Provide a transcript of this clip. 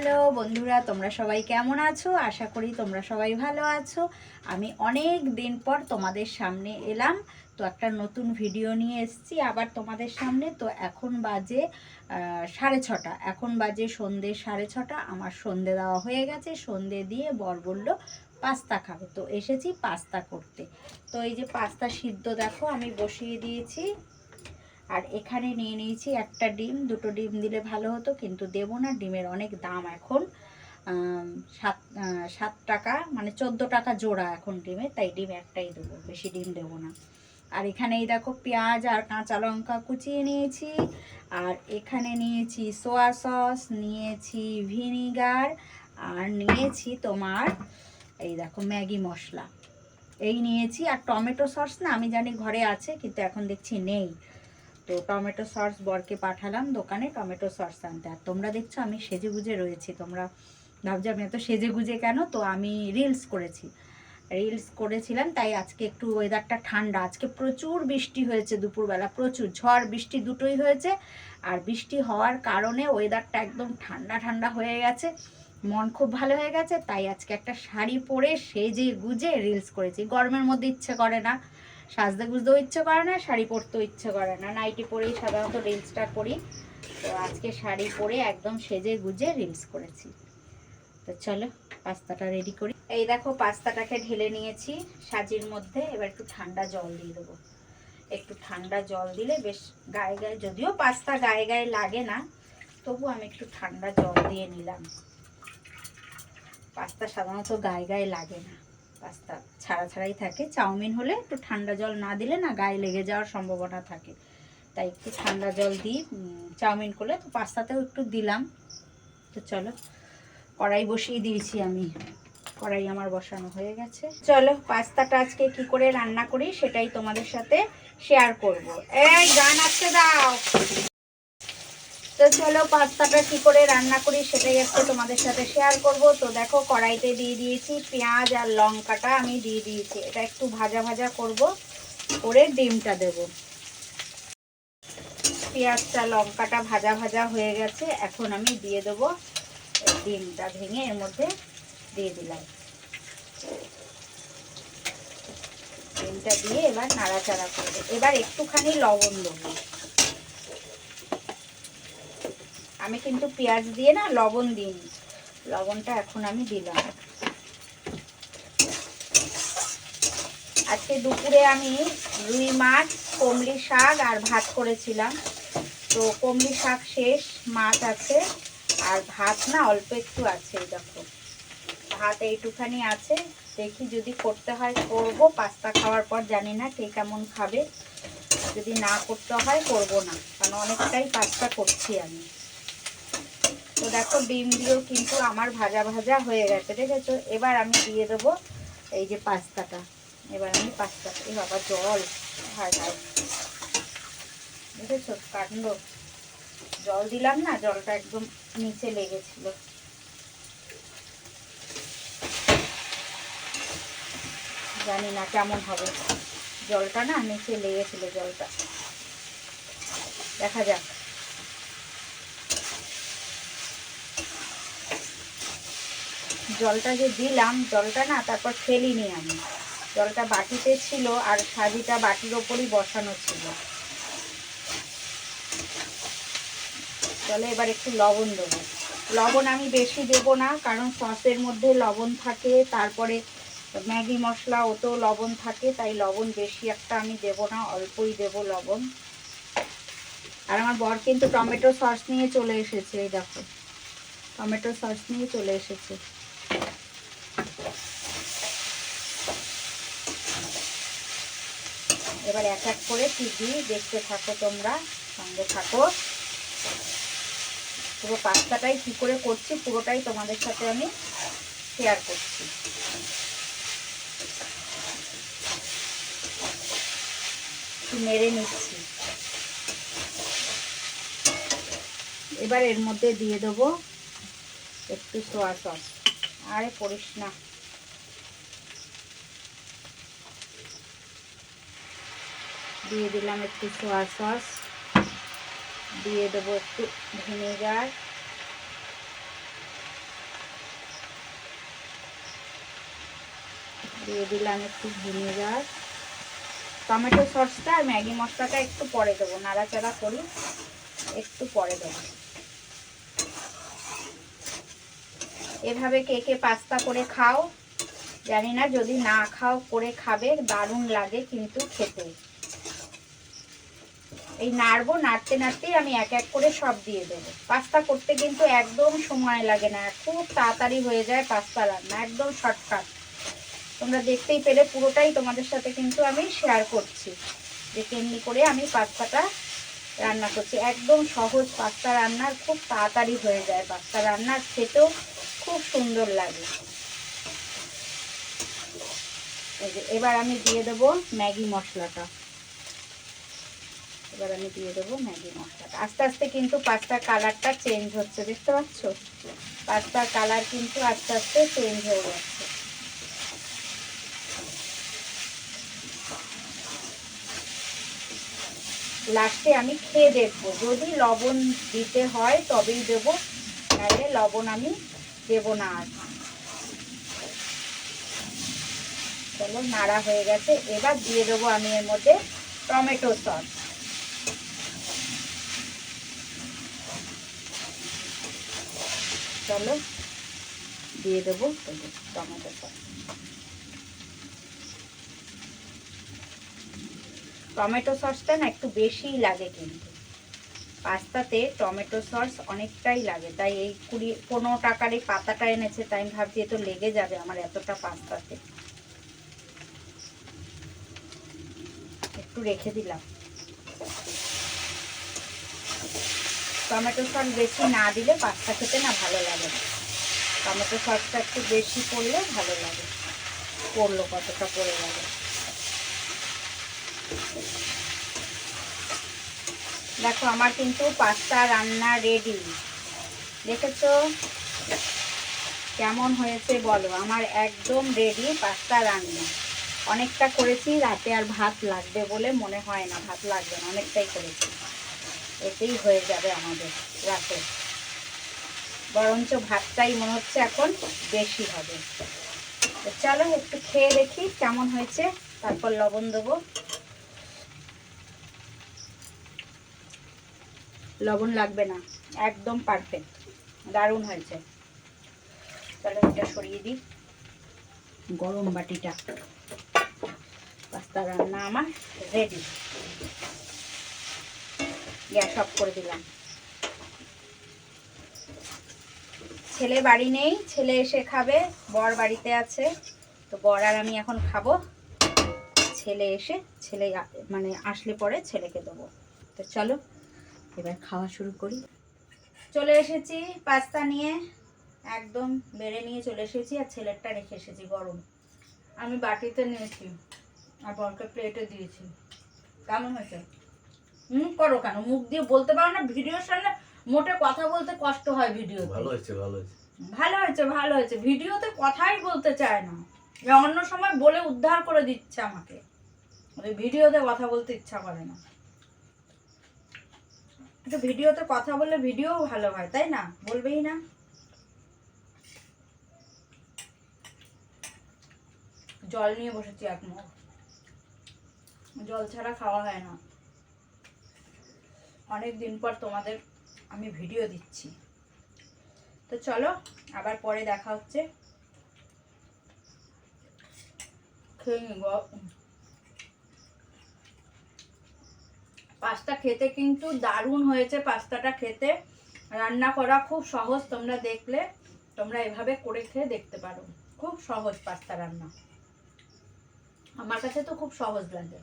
Hello বন্ধুরা, তোমরা সবাই কেমন আছো? আশা করি তোমরা সবাই ভালো আছো। আমি অনেক দিন পর তোমাদের সামনে এলাম, তো একটা নতুন ভিডিও নিয়ে এসেছি আবার তোমাদের সামনে। তো এখন বাজে 6:30, এখন বাজে সন্ধ্যে 6:30। আমার সন্ধে দেওয়া হয়ে গেছে, সন্ধে দিয়ে বর বললো পাস্তা খাবে, তো এসেছি পাস্তা করতে। তো এই যে পাস্তা সিদ্ধ দেখো আমি বসিয়ে দিয়েছি, আর এখানে নিয়ে নিয়েছি একটা ডিম। দুটো ডিম দিলে ভালো হতো, কিন্তু দেবো না, ডিমের অনেক দাম এখন। 7 টাকা মানে 14 টাকা জোড়া এখন ডিমের, তাই ডিম একটাই দেবো, বেশি ডিম দেবো না। আর এখানেই দেখো পেঁয়াজ আর কাঁচা লঙ্কা কুচিয়ে নিয়েছি, আর এখানে নিয়েছি সোয়া সস, নিয়েছি ভিনিগার, আর নিয়েছি তোমার এই দেখো ম্যাগি মশলা, এই নিয়েছি। আর টমেটো সস না আমি জানি ঘরে আছে, কিন্তু এখন দেখছি নেই। তো টমেটো সস বরকে পাঠালাম দোকানে টমেটো সস আনতে। আর তোমরা দেখছো আমি সেজে গুজে রয়েছি, তোমরা ভাবছো আমি এত সেজে গুজে কেন? তো আমি রিলস করেছিলাম, তাই আজকে একটু ওয়েদারটা ঠান্ডা। আজকে প্রচুর বৃষ্টি হয়েছে দুপুরবেলা, প্রচুর ঝড় বৃষ্টি দুটোই হয়েছে। আর বৃষ্টি হওয়ার কারণে ওয়েদারটা একদম ঠান্ডা ঠান্ডা হয়ে গেছে, মন খুব ভালো হয়ে গেছে। তাই আজকে একটা শাড়ি পরে সেজে গুজে রিলস করেছি। গরমের মধ্যে ইচ্ছে করে না, সাজতে গুজতেও ইচ্ছে করে না, শাড়ি পরতেও ইচ্ছে করে না, নাইটি পরেই সাধারণত রিলসটা করি। তো আজকে শাড়ি পরে একদম সেজে গুজে রিলস করেছি। তো চলো পাস্তাটা রেডি করি। এই দেখো পাস্তাটাকে ঢেলে নিয়েছি সাজির মধ্যে। এবার একটু ঠান্ডা জল দিয়ে দেবো। একটু ঠান্ডা জল দিলে বেশ গায়ে গায়ে, যদিও পাস্তা গায়ে গায়ে লাগে না, তবু আমি একটু ঠান্ডা জল দিয়ে নিলাম। পাস্তা সাধারণত গায়ে গায়ে লাগে না, পাস্তা ছাড়া ছাড়াই থাকে। চাউমিন হলে একটু ঠান্ডা জল না দিলে না গায়ে লেগে যাওয়ার সম্ভাবনা থাকে, তাই একটু ঠান্ডা জল দিই চাউমিন করলে। তো পাস্তাতেও একটু দিলাম। তো চলো কড়াই বসিয়ে দিয়েছি আমি, কড়াই আমার বসানো হয়ে গেছে। চলো পাস্তাটা আজকে কি করে রান্না করি সেটাই তোমাদের সাথে শেয়ার করব। এই গান আসতে দাও। তো চলো পাস্তাটা কি করে রান্না করি সেটাই আজকে তোমাদের সাথে শেয়ার করব। তো দেখো কড়াইতে দিয়ে দিয়েছি পেঁয়াজ আর লঙ্কাটা আমি দিয়ে দিয়েছি, এটা একটু ভাজা ভাজা করব, করে ডিমটা দেব। পেঁয়াজটা লঙ্কাটা ভাজা ভাজা হয়ে গেছে, এখন আমি দিয়ে দেবো ডিমটা ভেঙে এর মধ্যে দিয়ে দিলাম। ডিমটা দিয়ে এবার নাড়াচাড়া করবো। এবার একটুখানি লবণ দেবো, আমি কিন্তু পেঁয়াজ দিয়ে না লবণ দিইনি, লবণটা এখন আমি দিলাম। আজকে দুপুরে আমি রুই মাছ, কমলি শাক আর ভাত করেছিলাম। তো কমলি শাক শেষ, মাছ আছে, আর ভাত না অল্প একটু আছে। দেখো ভাত এইটুখানি আছে, দেখি যদি করতে হয় করবো। পাস্তা খাওয়ার পর জানি না কে কেমন খাবে, যদি না করতে হয় করব না, কারণ অনেকটাই পাস্তা করছি আমি। তো দেখো ডিম দিয়েও কিন্তু আমার ভাজা ভাজা হয়ে গেছে, দেখেছো? এবার আমি দিয়ে দেবো এই যে পাস্তাটা। এবার আমি পাস্তাটা, এই বাবা জল, হায় হায়, দেখেছো কাণ্ড, জল দিলাম না, জলটা একদম নিচে লেগেছিল। জানি না কেমন হবে, জলটা না নিচে লেগেছিল, জলটা দেখা যাক। জলটা যে দিলাম, জলটা না তারপর ফেলিনি আমি, জলটা বাটিতে ছিল আর সাজিটা বাটির ওপরই বসানো ছিল। চলো এবার একটু লবণ দেবো। লবণ আমি বেশি দেবো না, কারণ সসের মধ্যে লবণ থাকে, তারপরে ম্যাগি মশলা ওতেও লবণ থাকে, তাই লবণ বেশি একটা আমি দেবো না, অল্পই দেবো লবণ। আর আমার বর কিন্তু টমেটো সস নিয়ে চলে এসেছে, এই দেখো টমেটো সস নিয়ে চলে এসেছে। এবার এক এক করে কি দিই দেখতে থাকো, তোমরা সঙ্গে থাকো। পুরো পাস্তাটাই কি করে করছি পুরোটাই তোমাদের সাথে আমি শেয়ার করছি। নেড়ে নিচ্ছি। এবার এর মধ্যে দিয়ে দেবো একটু সোয়া সস। আরে করিস না, দিয়ে দিলাম একটু সোয়া সস, দিয়ে দেবো একটু ভিনেগার, দিয়ে দিলাম একটু ভিনেগার। টমেটো সসটা আর ম্যাগি মশলাটা একটু পরে দেবো, নাড়াচাড়া করি, একটু পরে দেবো। এভাবে কে কে পাস্তা করে খাও জানি না, যদি না খাও করে খাবে, দারুণ লাগে কিন্তু খেতে। এই নাড়বো, নাড়তে নাড়তেই আমি এক এক করে সব দিয়ে দেবো। পাস্তা করতে কিন্তু একদম সময় লাগে না, খুব তাড়াতাড়ি হয়ে যায় পাস্তা রান্না, একদম শর্টকাট। তোমরা দেখতেই পেলে পুরোটাই তোমাদের সাথে কিন্তু আমি শেয়ার করছি যে কেমনি করে আমি পাস্তাটা রান্না করছি। একদম সহজ পাস্তা রান্নার, খুব তাড়াতাড়ি হয়ে যায় পাস্তা রান্নার, খেতেও খুব সুন্দর লাগে। এবার আমি দিয়ে দেবো ম্যাগি মশলাটা। এবার আমি দিয়ে দেবো ম্যাগি মশলাটা। আস্তে আস্তে কিন্তু পাস্তার কালারটা চেঞ্জ হচ্ছে, দেখতে পাচ্ছ? পাস্তার কালার কিন্তু আস্তে আস্তে চেঞ্জ হয়ে যাচ্ছে। লাস্টে আমি খেয়ে দেখবো, যদি লবণ দিতে হয় তবেই দেবো, নাহলে লবণ আমি দেবো না। আর চলো, নাড়া হয়ে গেছে। এবার দিয়ে দেবো আমি এর মধ্যে টমেটো সস। চলো দিয়ে দেবো টমেটো সস। টমেটো সসটা না একটু বেশিই লাগে, কিন্তু পাস্তাতে টমেটো সস অনেকটাই লাগে, তাই এই 15 টাকার এই পাতাটা এনেছে, তাই আমি ভাবছি তো লেগে যাবে আমার এতটা পাস্তাতে। একটু রেখে দিলাম। টমেটো সস বেশি না দিলে পাস্তা খেতে না ভালো লাগে না, টমেটো সসটা একটু বেশি পড়লে ভালো লাগে। পড়লো কতটা পড়ে গেল। দেখো আমার কিন্তু পাস্তা রান্না রেডি। দেখেছো কেমন হয়েছে বলো? আমার একদম রেডি পাস্তা রান্না। অনেকটা করেছি, রাতে আর ভাত লাগবে বলে মনে হয় না, ভাত লাগবে না, অনেকটাই করেছি, এতেই হয়ে যাবে আমাদের রাতে। বরঞ্চ ভাতটাই মনে হচ্ছে এখন বেশি হবে। তো চলো একটু খেয়ে দেখি কেমন হয়েছে, তারপর লবণ দেবো। লবণ লাগবে না, একদম পারফেক্ট, দারুণ হয়েছে। চলো এটা সরিয়ে দিই, গরম বাটিটা। পাস্তা রান্না আমার রেডি। গ্যাস অফ করে দিলাম। ছেলে বাড়ি নেই, ছেলে এসে খাবে, বর বাড়িতে আছে, তো বর আর আমি এখন খাবো। ছেলে এসে মানে আসলে পরে ছেলেকে দেবো। তো চলো এবার খাওয়া শুরু করি। চলে এসেছি পাস্তা নিয়ে, একদম বেড়ে নিয়ে চলে এসেছি, আর ছেলেরটা রেখে এসেছি গরম। আমি বাটিতে নিয়েছি আর বরকে প্লেটে দিয়েছি। কেমন হয়েছে? করো কেন? মুখ দিয়ে বলতে পারো না? ভিডিওর সামনে মোটে কথা বলতে কষ্ট হয়। ভিডিও ভালো হয়েছে, ভালো হয়েছে, ভালো হয়েছে, ভালো হয়েছে। ভিডিওতে কথাই বলতে চায় না, অন্য সময় বলে উদ্ধার করে দিচ্ছে আমাকে, ভিডিওতে কথা বলতে ইচ্ছা করে না। একটু ভিডিওতে কথা বললে ভিডিও ভালো হয়, তাই না? বলবেই না। জল নিয়ে বসেছি এক মুখ, জল ছাড়া খাওয়া হয় না। অনেক দিন পর তোমাদের আমি ভিডিও দিচ্ছি। তো চলো আবার পরে দেখা হচ্ছে। খেয়ে নিব। পাস্তা খেতে কিন্তু দারুণ হয়েছে। পাস্তাটা খেতে, রান্না করা খুব সহজ, তোমরা দেখলে তোমরা এভাবে করে খেয়ে দেখতে পারো। খুব সহজ পাস্তা রান্না, আমার কাছে তো খুব সহজ লাগে।